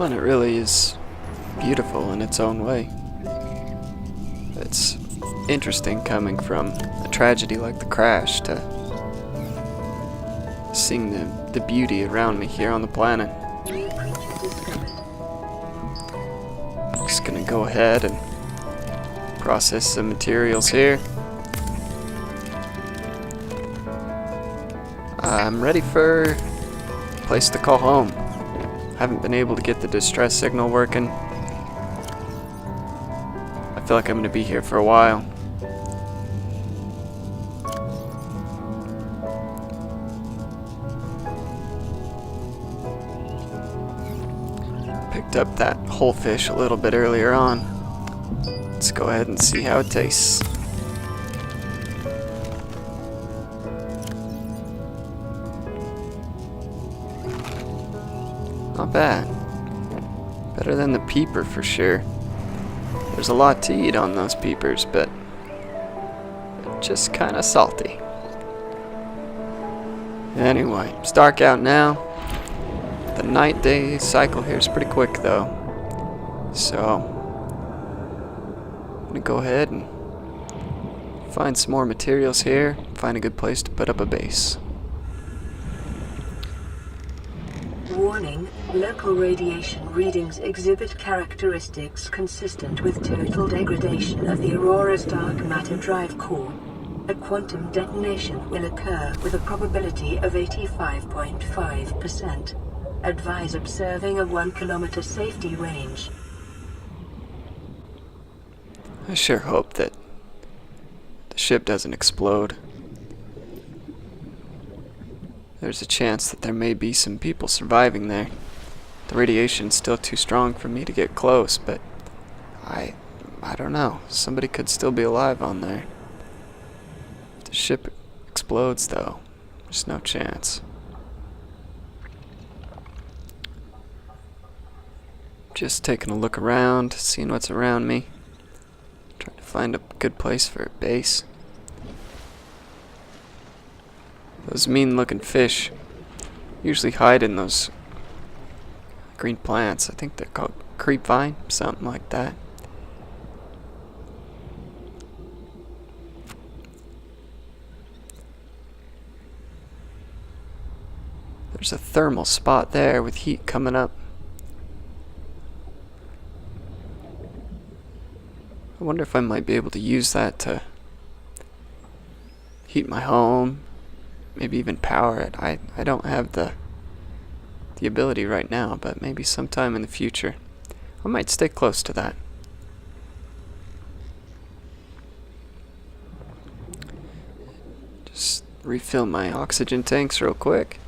planet really is beautiful in its own way. It's interesting coming from a tragedy like the crash to seeing the beauty around me here on the planet. Just gonna go ahead and process some materials here. I'm ready for a place to call home. Haven't been able to get the distress signal working. I feel like I'm gonna be here for a while. Picked up that whole fish a little bit earlier on. Let's go ahead and see how it tastes. Not bad. Better than the peeper for sure. There's a lot to eat on those peepers, but just kind of salty. Anyway, it's dark out now. The night-day cycle here is pretty quick though. So, I'm gonna go ahead and find some more materials here, find a good place to put up a base. Warning, local radiation readings exhibit characteristics consistent with total degradation of the Aurora's dark matter drive core. A quantum detonation will occur with a probability of 85.5%. Advise observing a 1 kilometer safety range. I sure hope that the ship doesn't explode. There's a chance that there may be some people surviving there. The radiation's still too strong for me to get close, but I don't know. Somebody could still be alive on there. If the ship explodes though, there's no chance. Just taking a look around, seeing what's around me. Trying to find a good place for a base. Those mean looking fish usually hide in those green plants. I think they're called creepvine, something like that. There's a thermal spot there with heat coming up. I wonder if I might be able to use that to heat my home, maybe even power it. I don't have the ability right now, but maybe sometime in the future. I might stay close to that. Just refill my oxygen tanks real quick.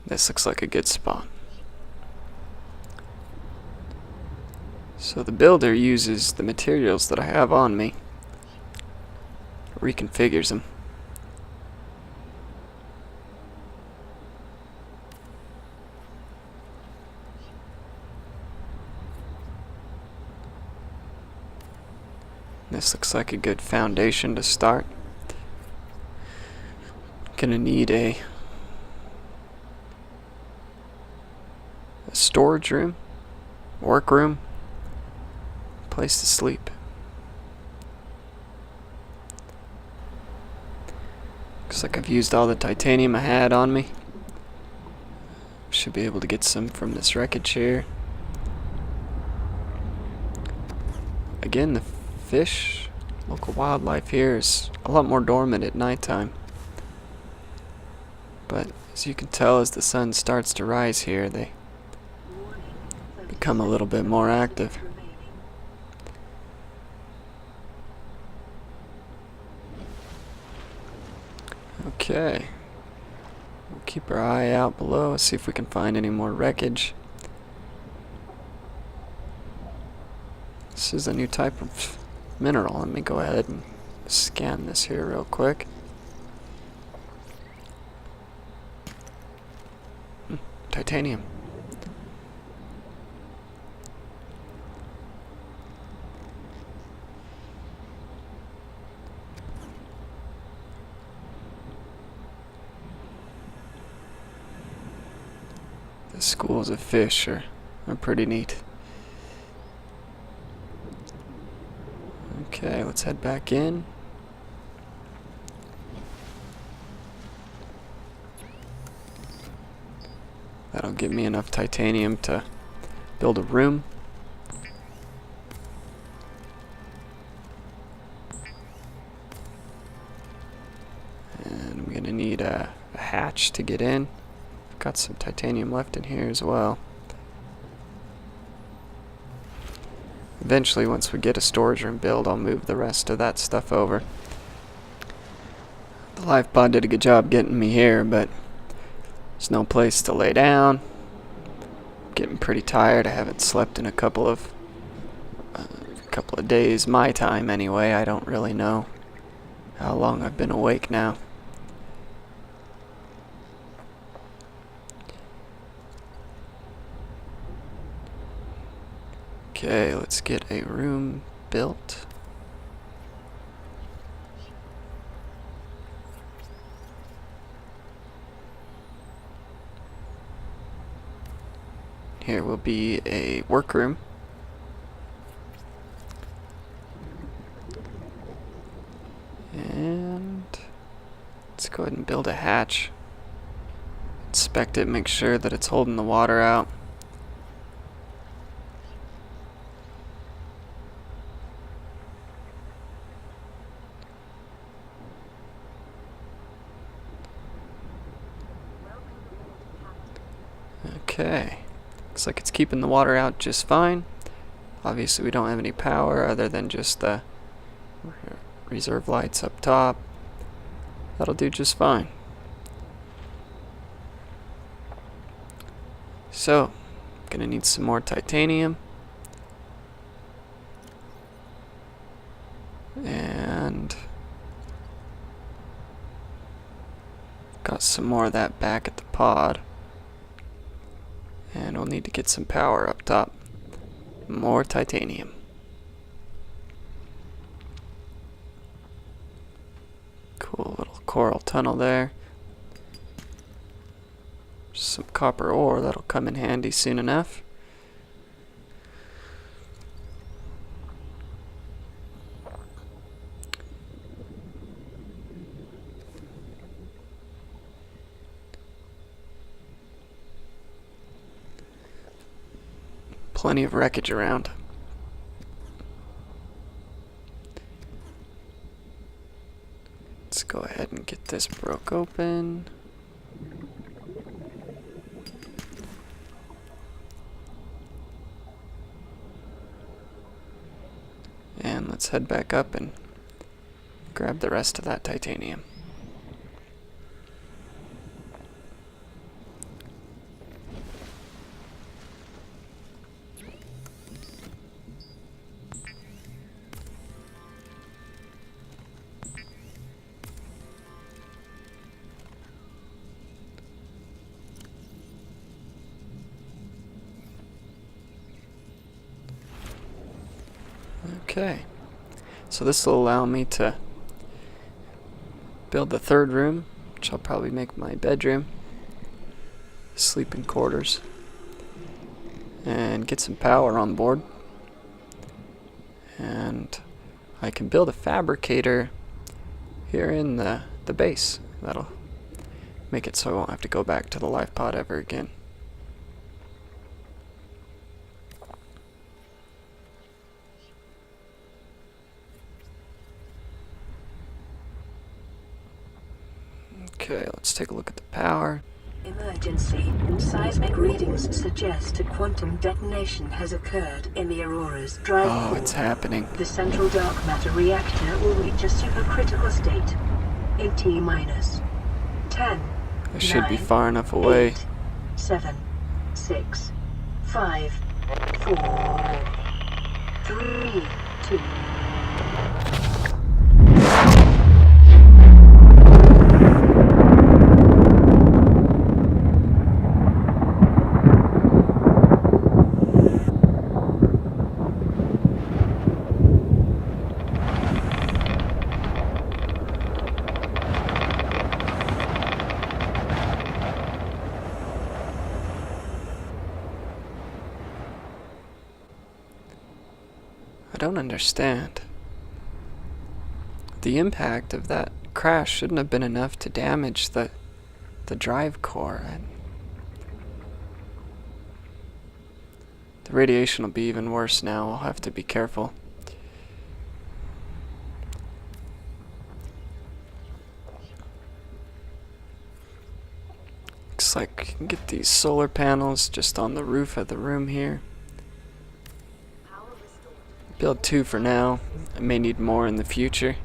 This looks like a good spot. So the builder uses the materials that I have on me, reconfigures them. This looks like a good foundation to start. Gonna need a storage room, workroom, place to sleep. Looks like I've used all the titanium I had on me. Should be able to get some from this wreckage here. Again, the fish, local wildlife here is a lot more dormant at nighttime. But as you can tell, as the sun starts to rise here, they become a little bit more active. Okay. We'll keep our eye out below, see if we can find any more wreckage. This is a new type of mineral. Let me go ahead and scan this here real quick. Titanium. The schools of fish are pretty neat. Okay, let's head back in. That'll give me enough titanium to build a room. And I'm gonna need a hatch to get in. I've got some titanium left in here as well. Eventually, once we get a storage room built, I'll move the rest of that stuff over. The life pod did a good job getting me here, but there's no place to lay down. I'm getting pretty tired. I haven't slept in a couple of days, my time anyway. I don't really know how long I've been awake now. Okay, let's get a room built. Here will be a workroom. And let's go ahead and build a hatch. Inspect it, make sure that it's holding the water out. Okay, looks like it's keeping the water out just fine. Obviously we don't have any power other than just the reserve lights up top. That'll do just fine. So, gonna need some more titanium. And got some more of that back at the pod. And we'll need to get some power up top. More titanium. Cool little coral tunnel there. Some copper ore that'll come in handy soon enough. Plenty of wreckage around. Let's go ahead and get this broke open. And let's head back up and grab the rest of that titanium. Okay, so this will allow me to build the third room, which I'll probably make my bedroom, sleeping quarters, and get some power on board. And I can build a fabricator here in the base. That'll make it so I won't have to go back to the life pod ever again. Okay, let's take a look at the power. Emergency. Seismic readings suggest a quantum detonation has occurred in the Aurora's drive Oh, core. it's happening. The central dark matter reactor will reach a supercritical state in T-minus 10. I should be 9, far enough away. 8, 7, 6, 5, 4, 3, 2. I don't understand. The impact of that crash shouldn't have been enough to damage the drive core. The radiation will be even worse now. I'll have to be careful. Looks like we can get these solar panels just on the roof of the room here. Build 2 for now. I may need more in the future.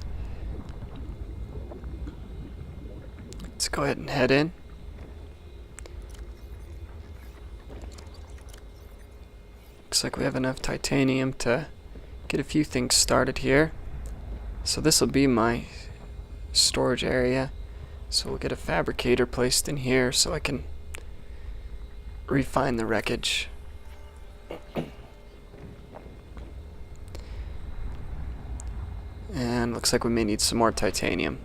Let's go ahead and head in. Looks like we have enough titanium to get a few things started here. So this will be my storage area. So we'll get a fabricator placed in here so I can refine the wreckage. And looks like we may need some more titanium.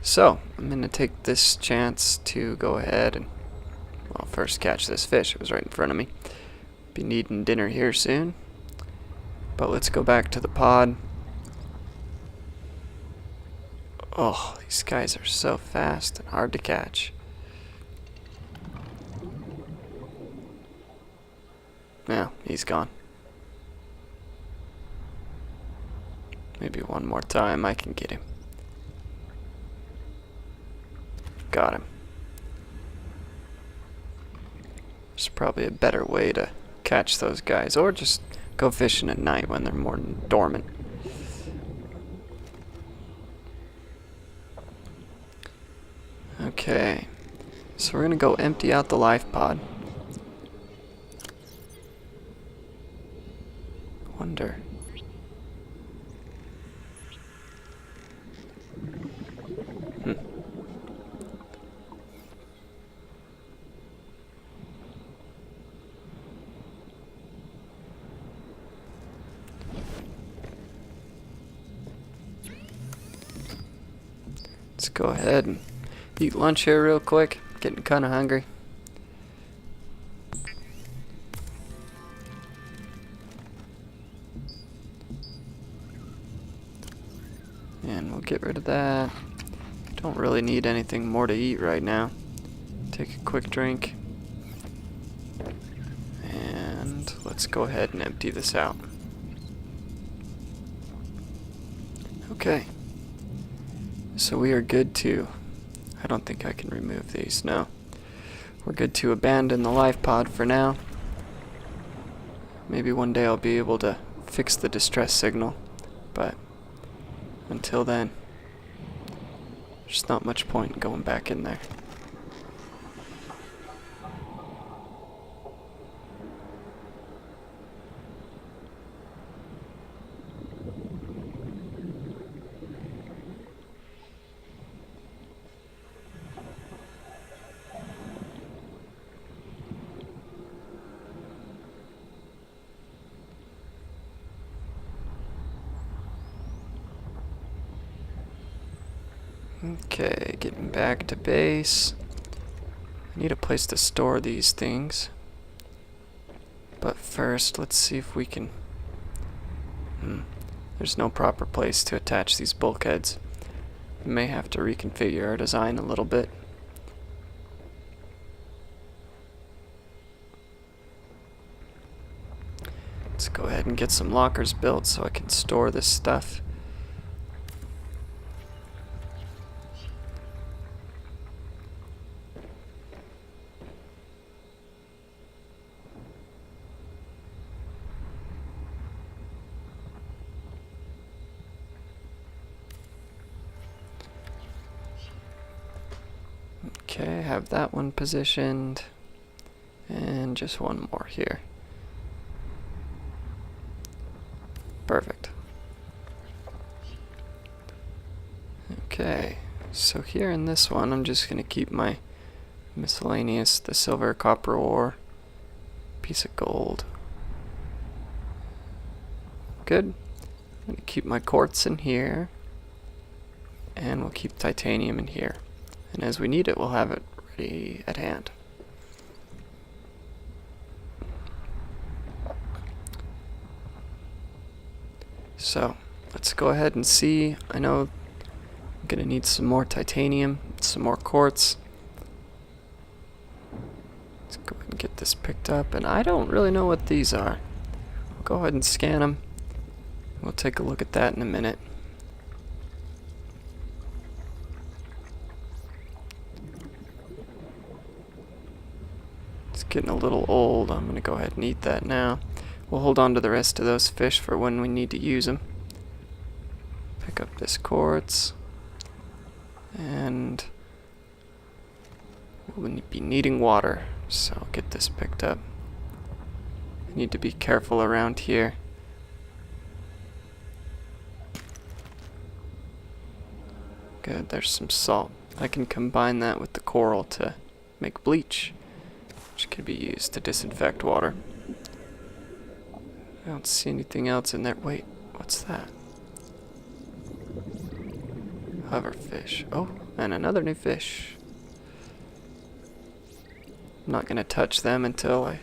So I'm going to take this chance to go ahead and, well, first catch this fish. It was right in front of me. Be needing dinner here soon. But let's go back to the pod. Oh, these guys are so fast and hard to catch. Yeah, he's gone. Maybe one more time I can get him. Got him. There's probably a better way to catch those guys, or just go fishing at night when they're more dormant. Okay, so we're gonna go empty out the life pod. Wonder. Let's go ahead and eat lunch here real quick. Getting kind of hungry. And we'll get rid of that. Don't really need anything more to eat right now. Take a quick drink. And let's go ahead and empty this out. Okay. So we are good to, I don't think I can remove these, no. We're good to abandon the life pod for now. Maybe one day I'll be able to fix the distress signal, but until then, there's not much point in going back in there. Okay, getting back to base. I need a place to store these things. But first, let's see if we can... There's no proper place to attach these bulkheads. We may have to reconfigure our design a little bit. Let's go ahead and get some lockers built so I can store this stuff. Okay, have that one positioned, and just one more here. Perfect. Okay, so here in this one, I'm just going to keep my miscellaneous, the silver, copper ore, piece of gold. Good. I'm going to keep my quartz in here, and we'll keep titanium in here. And as we need it, we'll have it ready at hand. So, let's go ahead and see. I know I'm gonna need some more titanium, some more quartz. Let's go ahead and get this picked up, and I don't really know what these are. I'll go ahead and scan them. We'll take a look at that in a minute. It's getting a little old. I'm gonna go ahead and eat that now. We'll hold on to the rest of those fish for when we need to use them. Pick up this quartz. And we'll be needing water, so I'll get this picked up. I need to be careful around here. Good, there's some salt. I can combine that with the coral to make bleach, which could be used to disinfect water. I don't see anything else in there. Wait, what's that? Hoverfish. Oh, and another new fish. I'm not gonna touch them until I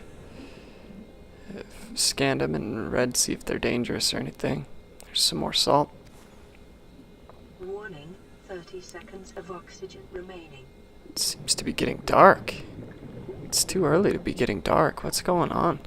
have scanned them and read, see if they're dangerous or anything. There's some more salt. Warning, 30 seconds of oxygen remaining. It seems to be getting dark. It's too early to be getting dark. What's going on?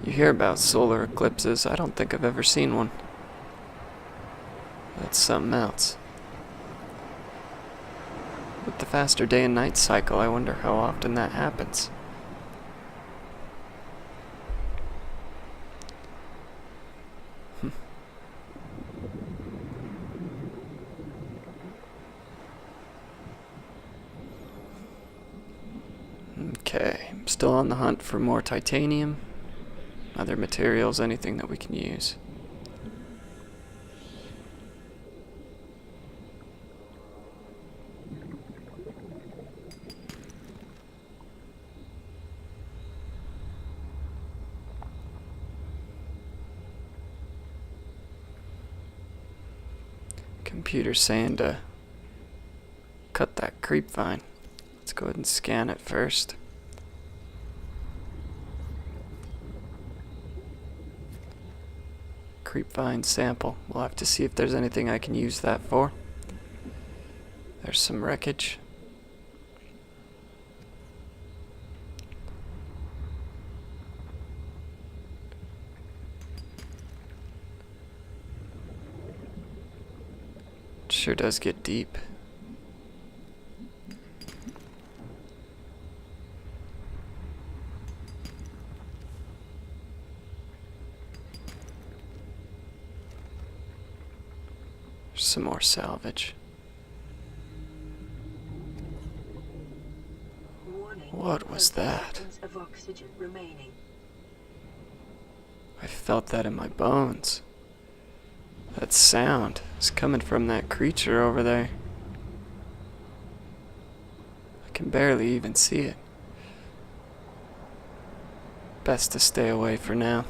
You hear about solar eclipses. I don't think I've ever seen one. That's something else. With the faster day and night cycle, I wonder how often that happens. Okay, I'm still on the hunt for more titanium, other materials, anything that we can use. Computer's saying to cut that creep vine. Let's go ahead and scan it first. Creep vine sample. We'll have to see if there's anything I can use that for. There's some wreckage. It sure does get deep. Some more salvage. Warning, What was 30 that? seconds of oxygen remaining. I felt that in my bones. That sound is coming from that creature over there. I can barely even see it. Best to stay away for now.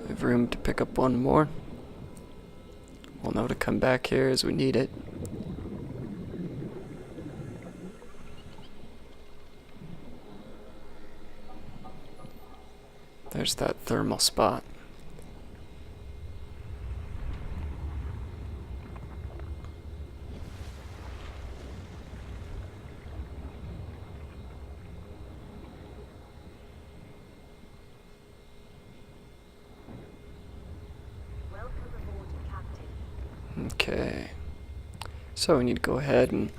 We have room to pick up one more. We'll know to come back here as we need it. There's that thermal spot. Welcome aboard, Captain. Okay. So we need to go ahead and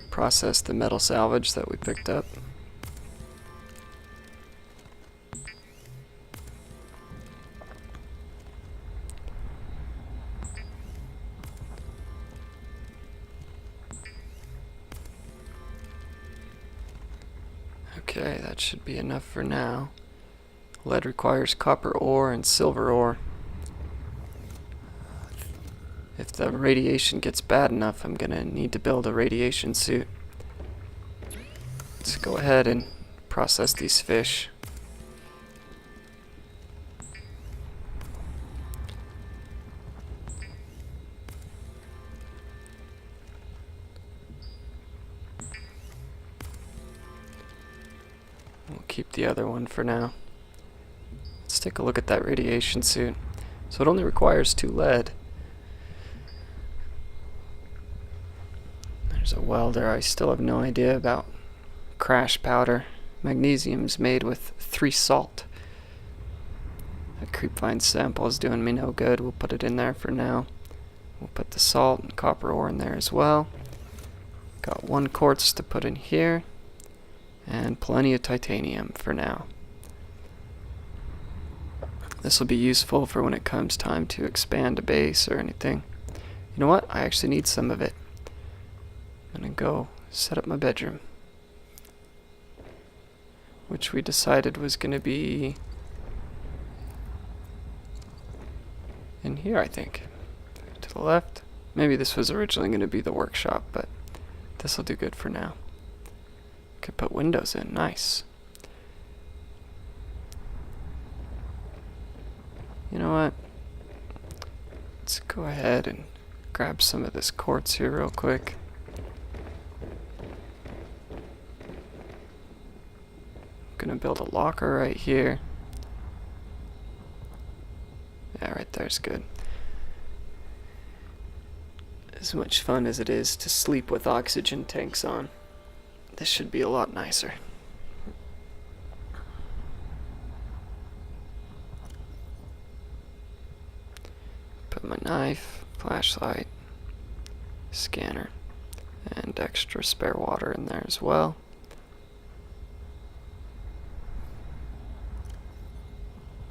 process the metal salvage that we picked up. Okay, that should be enough for now. Lead requires copper ore and silver ore. If the radiation gets bad enough, I'm gonna need to build a radiation suit. Let's go ahead and process these fish. We'll keep the other one for now. Let's take a look at that radiation suit. So it only requires 2 lead. There's a welder. I still have no idea about crash powder. Magnesium's made with 3 salt. That creepvine sample is doing me no good. We'll put it in there for now. We'll put the salt and copper ore in there as well. Got 1 quartz to put in here. And plenty of titanium for now. This will be useful for when it comes time to expand a base or anything. You know what? I actually need some of it. I'm gonna go set up my bedroom, which we decided was gonna be in here, I think. To the left. Maybe this was originally gonna be the workshop, but this will do good for now. Could put windows in. Nice. You know what? Let's go ahead and grab some of this quartz here real quick. I'm gonna build a locker right here. Yeah, right there's good. As much fun as it is to sleep with oxygen tanks on, this should be a lot nicer. Put my knife, flashlight, scanner, and extra spare water in there as well.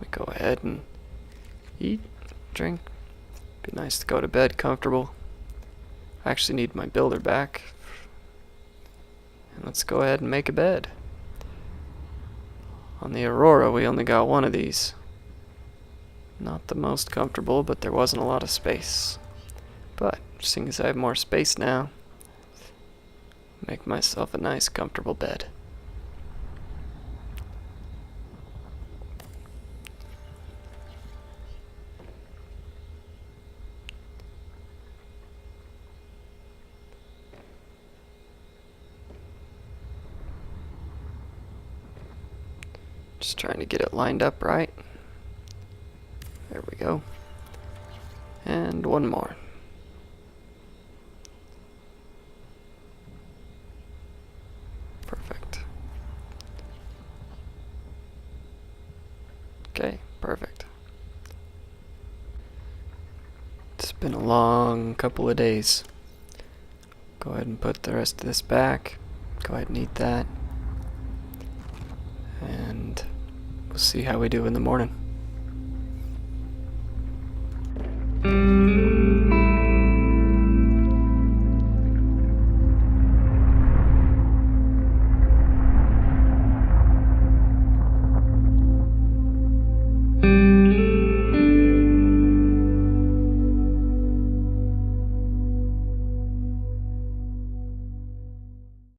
We go ahead and eat, drink. Be nice to go to bed comfortable. I actually need my builder back. And let's go ahead and make a bed. On the Aurora, we only got 1 of these. Not the most comfortable, but there wasn't a lot of space. But, seeing as I have more space now, make myself a nice, comfortable bed. Just trying to get it lined up right. There we go. And 1 more. Perfect. Okay, perfect. It's been a long couple of days. Go ahead and put the rest of this back. Go ahead and eat that. And we'll see how we do in the morning.